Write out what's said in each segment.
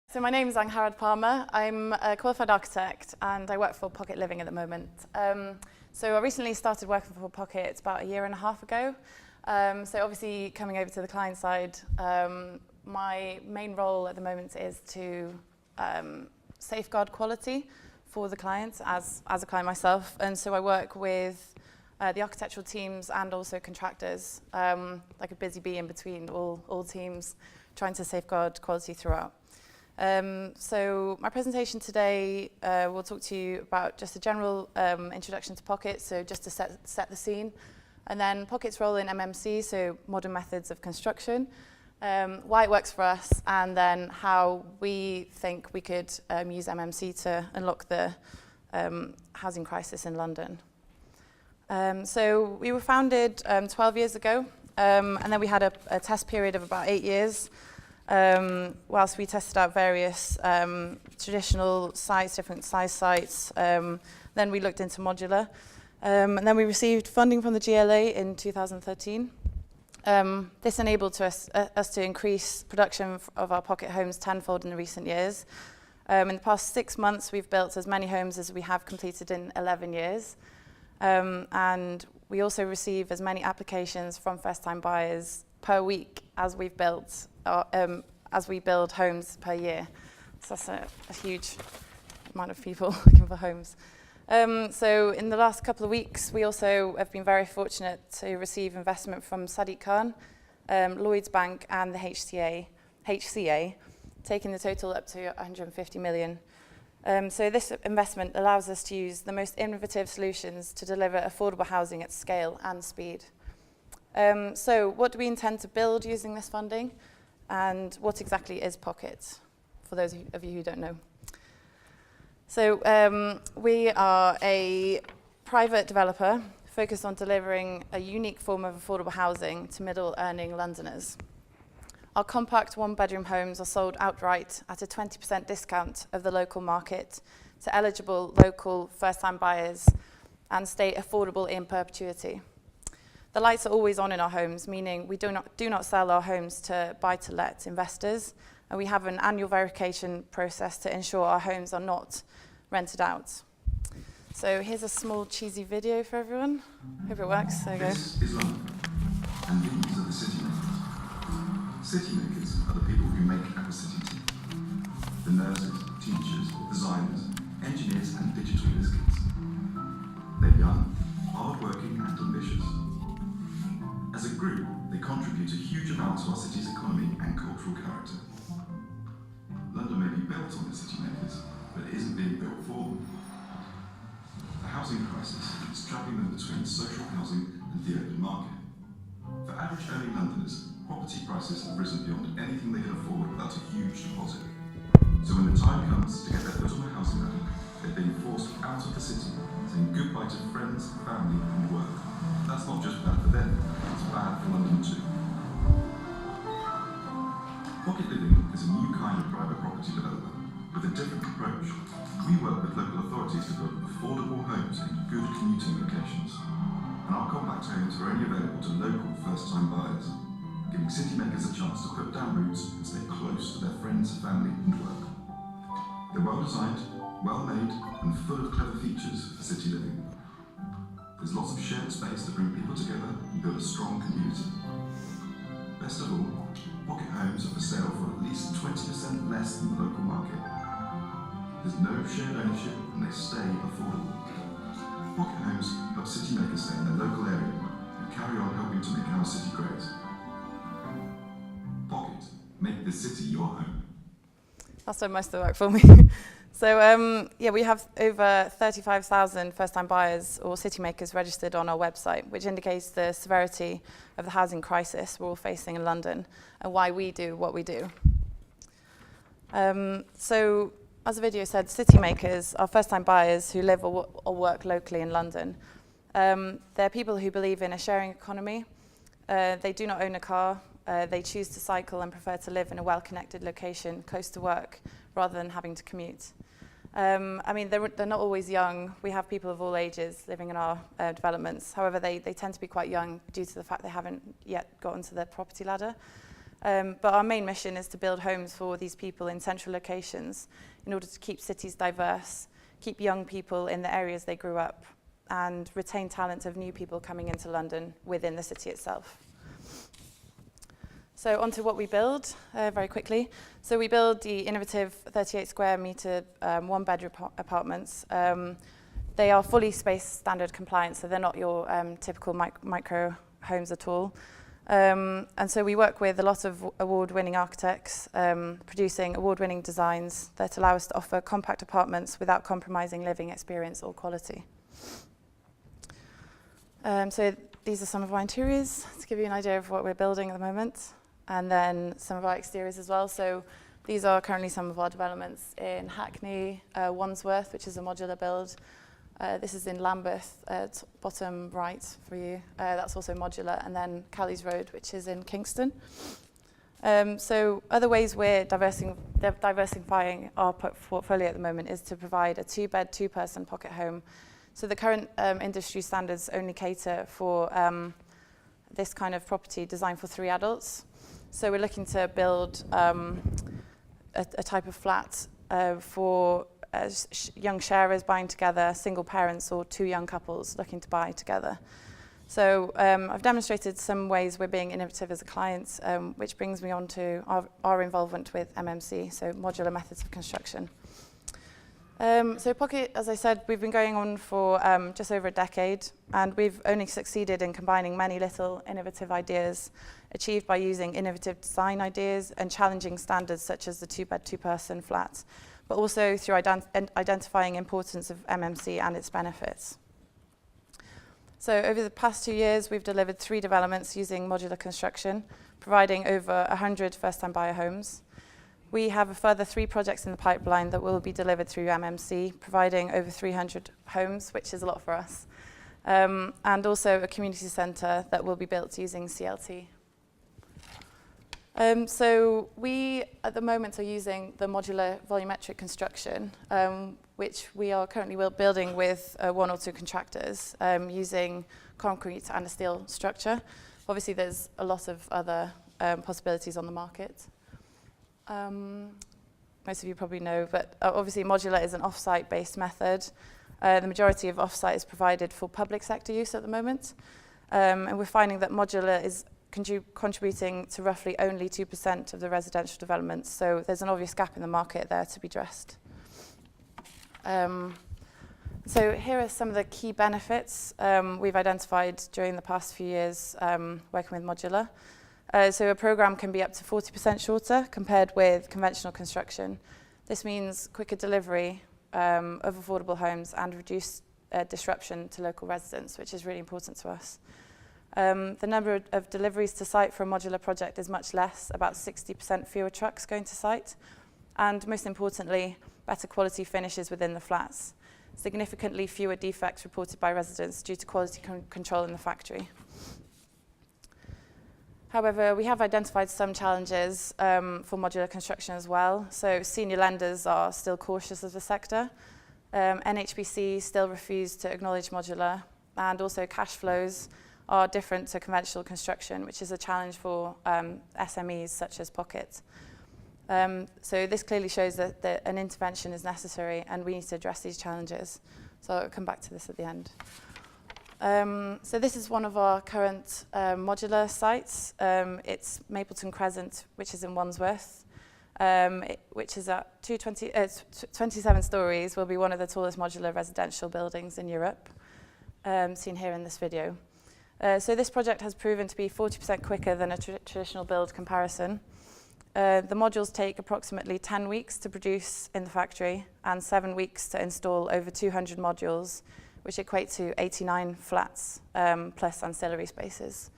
So my name is Angharad Palmer. I'm a qualified architect and I work for Pocket Living at the moment. So I recently started working for Pocket about 1.5 years ago. So obviously coming over to the client side, my main role at the moment is to safeguard quality for the clients as a client myself. And so I work with the architectural teams and also contractors, like a busy bee in between all teams, trying to safeguard quality throughout. So my presentation today will talk to you about just a general introduction to Pocket, so just to set the scene, and then Pocket's role in MMC, so modern methods of construction, why it works for us, and then how we think we could use MMC to unlock the housing crisis in London. So we were founded 12 years ago, and then we had a test period of about 8 years. Whilst we tested out various traditional sites, different size sites, then we looked into modular. And then we received funding from the GLA in 2013. This enabled us to increase production of our Pocket homes tenfold in the recent years. In the past 6 months, we've built as many homes as we have completed in 11 years. And we also receive as many applications from first-time buyers per week as we've built, as we build homes per year. So that's a huge amount of people looking for homes. So in the last couple of weeks, we also have been very fortunate to receive investment from Sadiq Khan, Lloyds Bank and the HCA, taking the total up to 150 million. So this investment allows us to use the most innovative solutions to deliver affordable housing at scale and speed. So what do we intend to build using this funding? And what exactly is Pocket, for those of you who don't know? So we are a private developer focused on delivering a unique form of affordable housing to middle-earning Londoners. Our compact one-bedroom homes are sold outright at a 20% discount of the local market to eligible local first-time buyers and stay affordable in perpetuity. The lights are always on in our homes, meaning we do not sell our homes to buy-to-let investors, and we have an annual verification process to ensure our homes are not rented out. So here's a small cheesy video for everyone. Hope it works. There you go. This is London, and these are the city makers. City makers are the people who make our city tick. The nurses, teachers, designers, engineers, and digital whiz kids. They're young, hard-working, and ambitious. As a group, they contribute a huge amount to our city's economy and cultural character. London may be built on the city makers, but it isn't being built for them. The housing crisis is trapping them between social housing and the open market. For average earning Londoners, property prices have risen beyond anything they can afford without a huge deposit. So when the time comes to get their foot on the housing ladder, they're being forced out of the city, saying goodbye to friends, family, and work. That's not just bad for them, it's bad for London too. Pocket Living is a new kind of private property developer with a different approach. We work with local authorities to build affordable homes in good commuting locations. And our compact homes are only available to local first-time buyers, giving city makers a chance to put down roots and stay close to their friends, family, and work. They're well-designed, well-made, and full of clever features for city living. There's lots of shared space to bring people together and build a strong community. Best of all, Pocket homes are for sale for at least 20% less than the local market. There's no shared ownership and they stay affordable. Pocket homes help city makers stay in their local area and carry on helping to make our city great. Pocket, make the city your home. That's done most of the work for me. So yeah, we have over 35,000 first-time buyers or city makers registered on our website, which indicates the severity of the housing crisis we're all facing in London and why we do what we do. So as the video said, city makers are first-time buyers who live or work locally in London. They're people who believe in a sharing economy. They do not own a car. They choose to cycle and prefer to live in a well-connected location close to work rather than having to commute. I mean, they're not always young. We have people of all ages living in our developments. However, they tend to be quite young due to the fact they haven't yet gotten to the property ladder. But our main mission is to build homes for these people in central locations in order to keep cities diverse, keep young people in the areas they grew up, and retain talent of new people coming into London within the city itself. So onto what we build very quickly. So we build the innovative 38 square metre one-bedroom apartments. They are fully space standard compliant, so they're not your typical micro homes at all. And so we work with a lot of award-winning architects, producing award-winning designs that allow us to offer compact apartments without compromising living experience or quality. So these are some of our interiors to give you an idea of what we're building at the moment, and then some of our exteriors as well. So these are currently some of our developments in Hackney, Wandsworth, which is a modular build. This is in Lambeth, bottom right for you. That's also modular. And then Cowleys Road, which is in Kingston. So other ways we're diversifying our portfolio at the moment is to provide a 2-bed, 2-person pocket home. So the current industry standards only cater for this kind of property designed for 3 adults. So we're looking to build a type of flat for young sharers buying together, single parents, or 2 young couples looking to buy together. So I've demonstrated some ways we're being innovative as a client, which brings me on to our involvement with MMC, so modular methods of construction. So Pocket, as I said, we've been going on for just over a decade, and we've only succeeded in combining many little innovative ideas achieved by using innovative design ideas and challenging standards such as the 2-bed, 2-person flat, but also through identifying importance of MMC and its benefits. So over the past 2 years, we've delivered 3 developments using modular construction, providing over 100 first-time buyer homes. We have a further 3 projects in the pipeline that will be delivered through MMC, providing over 300 homes, which is a lot for us, and also a community centre that will be built using CLT. So we, at the moment, are using the modular volumetric construction, which we are currently building with 1 or 2 contractors, using concrete and a steel structure. Obviously, there's a lot of other possibilities on the market. Most of you probably know, but obviously modular is an off-site based method. The majority of off-site is provided for public sector use at the moment. And we're finding that modular is contributing to roughly only 2% of the residential developments. So there's an obvious gap in the market there to be addressed. So here are some of the key benefits we've identified during the past few years working with modular. So a program can be up to 40% shorter compared with conventional construction. This means quicker delivery of affordable homes and reduced disruption to local residents, which is really important to us. The number of deliveries to site for a modular project is much less, about 60% fewer trucks going to site. And most importantly, better quality finishes within the flats. Significantly fewer defects reported by residents due to quality control in the factory. However, we have identified some challenges for modular construction as well. So senior lenders are still cautious of the sector. NHBC still refuse to acknowledge modular, and also cash flows are different to conventional construction, which is a challenge for SMEs such as Pocket. So this clearly shows that an intervention is necessary, and we need to address these challenges. So I'll come back to this at the end. So this is one of our current modular sites. It's Mapleton Crescent, which is in Wandsworth, which is at 27 stories, will be one of the tallest modular residential buildings in Europe, seen here in this video. So this project has proven to be 40% quicker than a traditional build comparison. The modules take approximately 10 weeks to produce in the factory and 7 weeks to install over 200 modules, which equate to 89 flats plus ancillary spaces.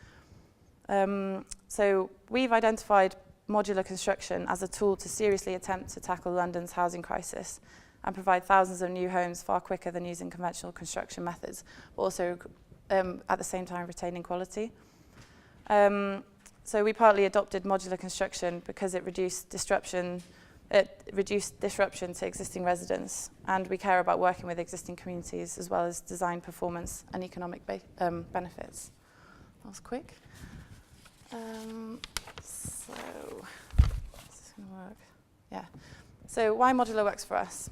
So we've identified modular construction as a tool to seriously attempt to tackle London's housing crisis and provide thousands of new homes far quicker than using conventional construction methods, but also at the same time retaining quality. So we partly adopted modular construction because it reduced disruption to existing residents, and we care about working with existing communities as well as design performance and economic benefits. That was quick. So, is this going to work? Yeah. So why modular works for us?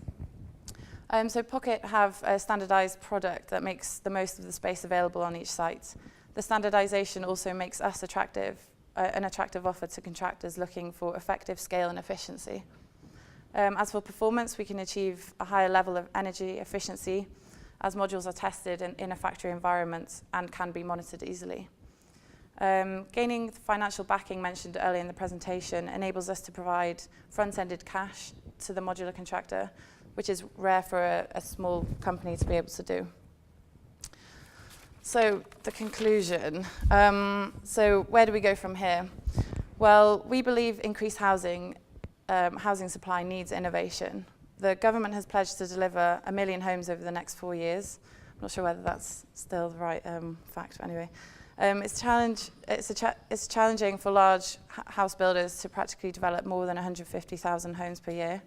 So Pocket have a standardized product that makes the most of the space available on each site. The standardization also makes us an attractive offer to contractors looking for effective scale and efficiency. As for performance, we can achieve a higher level of energy efficiency as modules are tested in a factory environment and can be monitored easily. Gaining financial backing mentioned earlier in the presentation enables us to provide front-ended cash to the modular contractor, which is rare for a small company to be able to do. So the conclusion. So where do we go from here? Well, we believe increased housing supply needs innovation. The government has pledged to deliver 1 million homes over the next 4 years. I'm not sure whether that's still the right fact, but anyway. It's challenging for large house builders to practically develop more than 150,000 homes per year.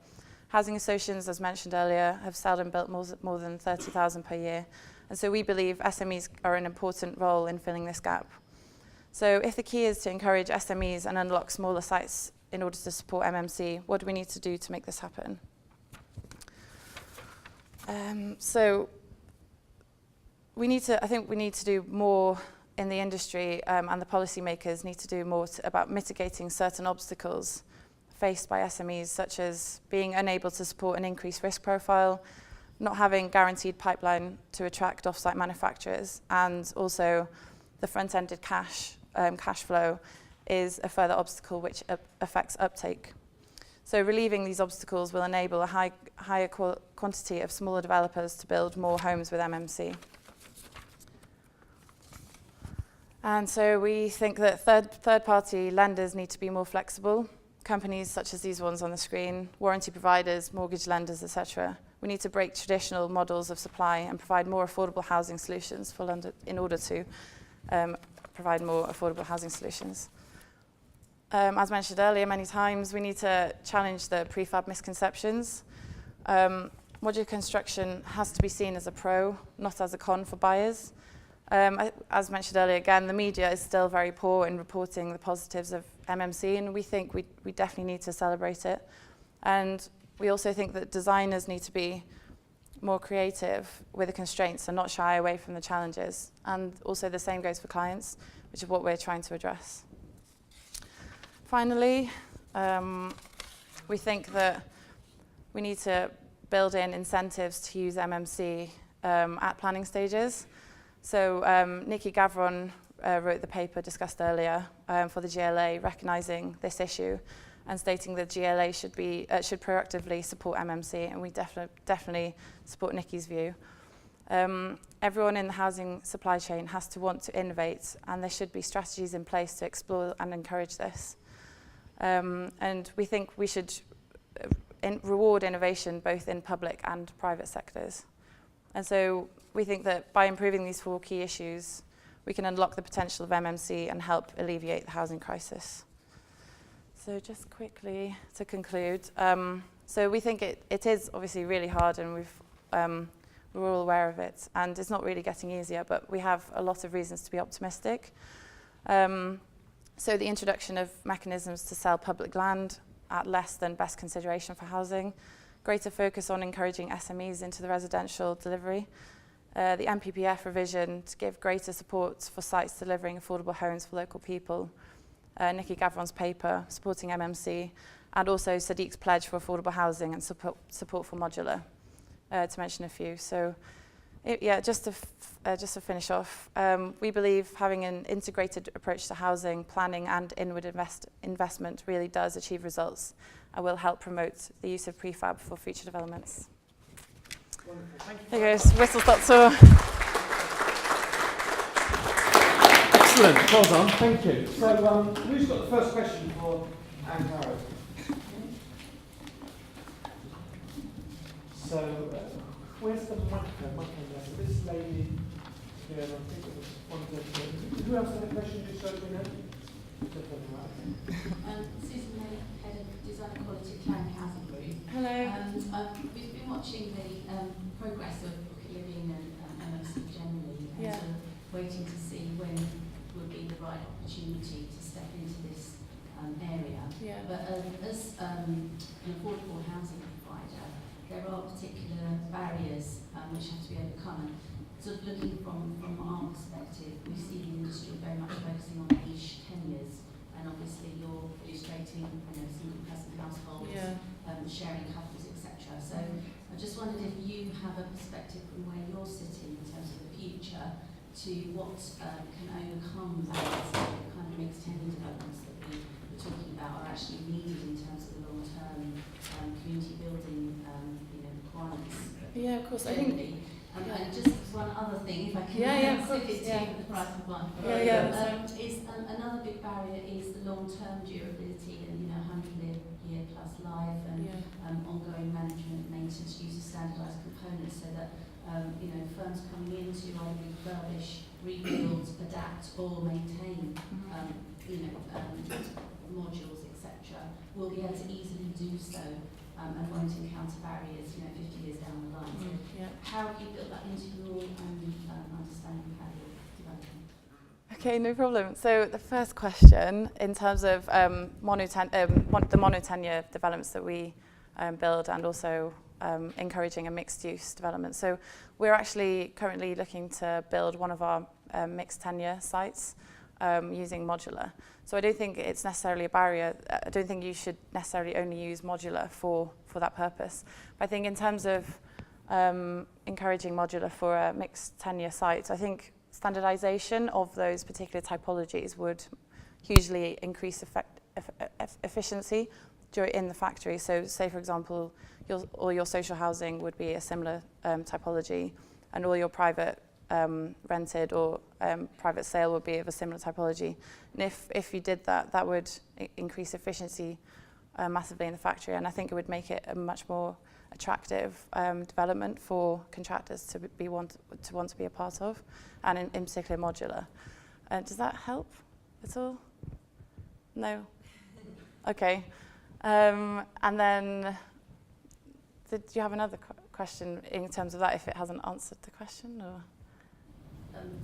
Housing associations, as mentioned earlier, have seldom built more than 30,000 per year. And so we believe SMEs are an important role in filling this gap. So if the key is to encourage SMEs and unlock smaller sites in order to support MMC, what do we need to do to make this happen? So I think we need to do more in the industry, and the policymakers need to do more about mitigating certain obstacles faced by SMEs, such as being unable to support an increased risk profile, not having guaranteed pipeline to attract off-site manufacturers, and also the front-ended cash flow is a further obstacle which affects uptake. So relieving these obstacles will enable a higher quantity of smaller developers to build more homes with MMC. And so we think that third-party lenders need to be more flexible. Companies such as these ones on the screen, warranty providers, mortgage lenders, etc. We need to break traditional models of supply and provide more affordable housing solutions for London in order to provide more affordable housing solutions. As mentioned earlier many times, we need to challenge the prefab misconceptions. Modular construction has to be seen as a pro, not as a con for buyers. As mentioned earlier, again, the media is still very poor in reporting the positives of MMC, and we think we definitely need to celebrate it. And we also think that designers need to be more creative with the constraints and not shy away from the challenges. And also the same goes for clients, which is what we're trying to address. Finally, we think that we need to build in incentives to use MMC at planning stages. So Nikki Gavron wrote the paper discussed earlier for the GLA, recognising this issue and stating that GLA should proactively support MMC, and we definitely support Nikki's view. Everyone in the housing supply chain has to want to innovate, and there should be strategies in place to explore and encourage this. And we think we should reward innovation both in public and private sectors. And so we think that by improving these 4 key issues, we can unlock the potential of MMC and help alleviate the housing crisis. So just quickly to conclude, so we think it is obviously really hard, and we're all aware of it, and it's not really getting easier, but we have a lot of reasons to be optimistic. So the introduction of mechanisms to sell public land at less than best consideration for housing, greater focus on encouraging SMEs into the residential delivery, the MPPF revision to give greater support for sites delivering affordable homes for local people, Nikki Gavron's paper supporting MMC, and also Sadiq's pledge for affordable housing and support for modular, to mention a few. So, just to finish off, we believe having an integrated approach to housing, planning and inward investment really does achieve results and will help promote the use of prefab for future developments. Wonderful. Thank you. There goes whistle stop tour. Excellent. Well done. Thank you. So, who's got the first question for Angharad? So, where's the microphone there? So this lady here, I think it was one of the... Who else had a question, just so we know? Susan May, Head of Design and Quality at Claring Housing Group. Hello. We've been watching the progress of living and MMC generally, and sort of waiting to see when would be the right opportunity to step into this area. Yeah. But as an affordable housing provider, there are particular barriers which have to be overcome. And sort of looking from our perspective, we see the industry very much focusing on niche tenures, and obviously you're illustrating, single-person households, sharing couples, etc. So I just wondered if you have a perspective from where you're sitting in terms of the future to what can overcome that kind of mixed tenure developments that we were talking about are actually needed in terms of the long-term community building requirements. Yeah, of course. I Generally. think. And just one other thing, if I can slip it to the price of one. Is another big barrier is the long-term durability and 100-year plus life and ongoing management, maintenance, use of standardised components, so that firms coming in to either refurbish, rebuild, adapt, or maintain modules, etc., will be able to easily do so. And won't encounter barriers, 50 years down the line. So how have you built that into your own understanding of how you're developing? Okay, no problem. So the first question, in terms of the mono-tenure developments that we build, and also encouraging a mixed-use development. So we're actually currently looking to build one of our mixed-tenure sites using modular. So I don't think it's necessarily a barrier. I don't think you should necessarily only use modular for that purpose. But I think in terms of encouraging modular for a mixed tenure site, I think standardization of those particular typologies would hugely increase efficiency in the factory. So say, for example, all your social housing would be a similar typology, and all your private rented or private sale would be of a similar typology. And if you did that, that would increase efficiency massively in the factory, and I think it would make it a much more attractive development for contractors to want to be a part of, and in particular modular. Does that help at all? No? Okay. And then, did you have another question in terms of that, if it hasn't answered the question? Or?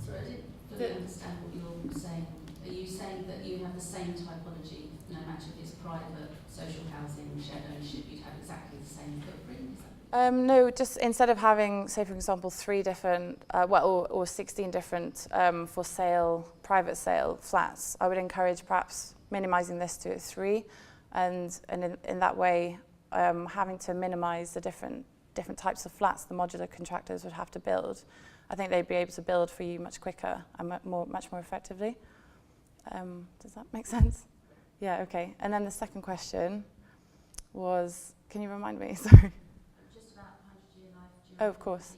Sorry, I didn't fully understand what you're saying. Are you saying that you have the same typology, no matter if it's private, social housing, shared ownership, you'd have exactly the same footprint? No, just instead of having, say, for example, 3 different, or 16 different for sale, private sale flats, I would encourage perhaps minimizing this to 3, and in that way, having to minimize the different types of flats the modular contractors would have to build. I think they'd be able to build for you much quicker and much more effectively. Does that make sense? Yeah, okay. And then the second question was, can you remind me? Sorry. Just about 100-year life. Oh, of course.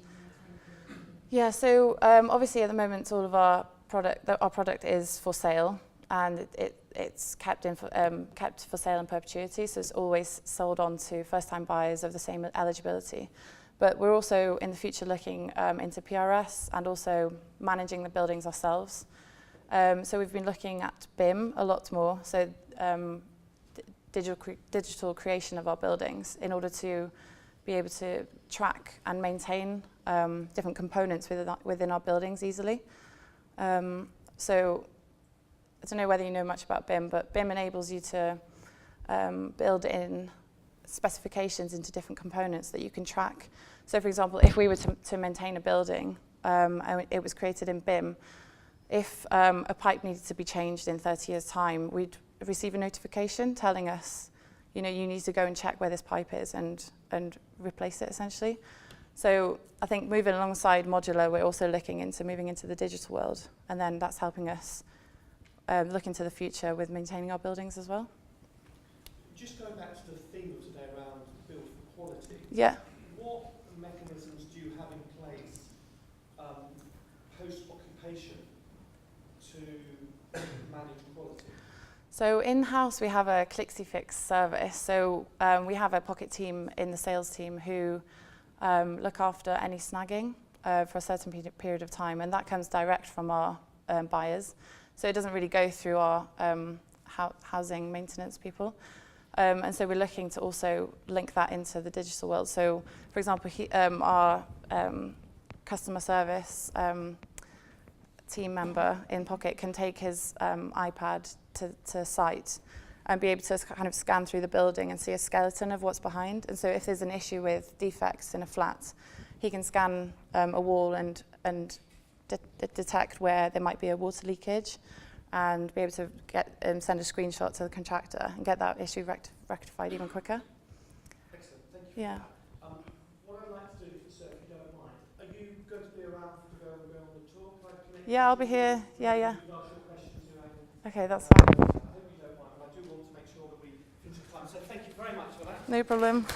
Yeah, so obviously at the moment all of our product is for sale, and it's kept for sale in perpetuity, so it's always sold on to first-time buyers of the same eligibility. But we're also in the future looking into PRS and also managing the buildings ourselves. So we've been looking at BIM a lot more, so digital creation of our buildings, in order to be able to track and maintain different components within our buildings easily. So I don't know whether you know much about BIM, but BIM enables you to build in specifications into different components that you can track. So for example, if we were to maintain a building, and it was created in BIM, if a pipe needed to be changed in 30 years' time, we'd receive a notification telling us, you need to go and check where this pipe is and replace it, essentially. So I think moving alongside modular, we're also looking into moving into the digital world, and then that's helping us look into the future with maintaining our buildings as well. Just going back to the theme of today around Build4Quality. Yeah. What mechanisms do you have in place post-occupation to manage quality? So in-house we have a Clixifix service. So we have a pocket team in the sales team who look after any snagging for a certain period of time, and that comes direct from our buyers. So it doesn't really go through our housing maintenance people. And so we're looking to also link that into the digital world. So, for example, our customer service team member in Pocket can take his iPad to site and be able to kind of scan through the building and see a skeleton of what's behind. And so if there's an issue with defects in a flat, he can scan a wall and detect where there might be a water leakage, and be able to get send a screenshot to the contractor and get that issue rectified even quicker. Excellent, thank you. Yeah. What I'd like to do, sir, if you don't mind, are you going to be around to go on the tour? Yeah, I'll be here. Yeah. You can ask your questions, Okay, that's fine. I hope you don't mind, but I do want to make sure that we finish the time. So thank you very much for that. No problem.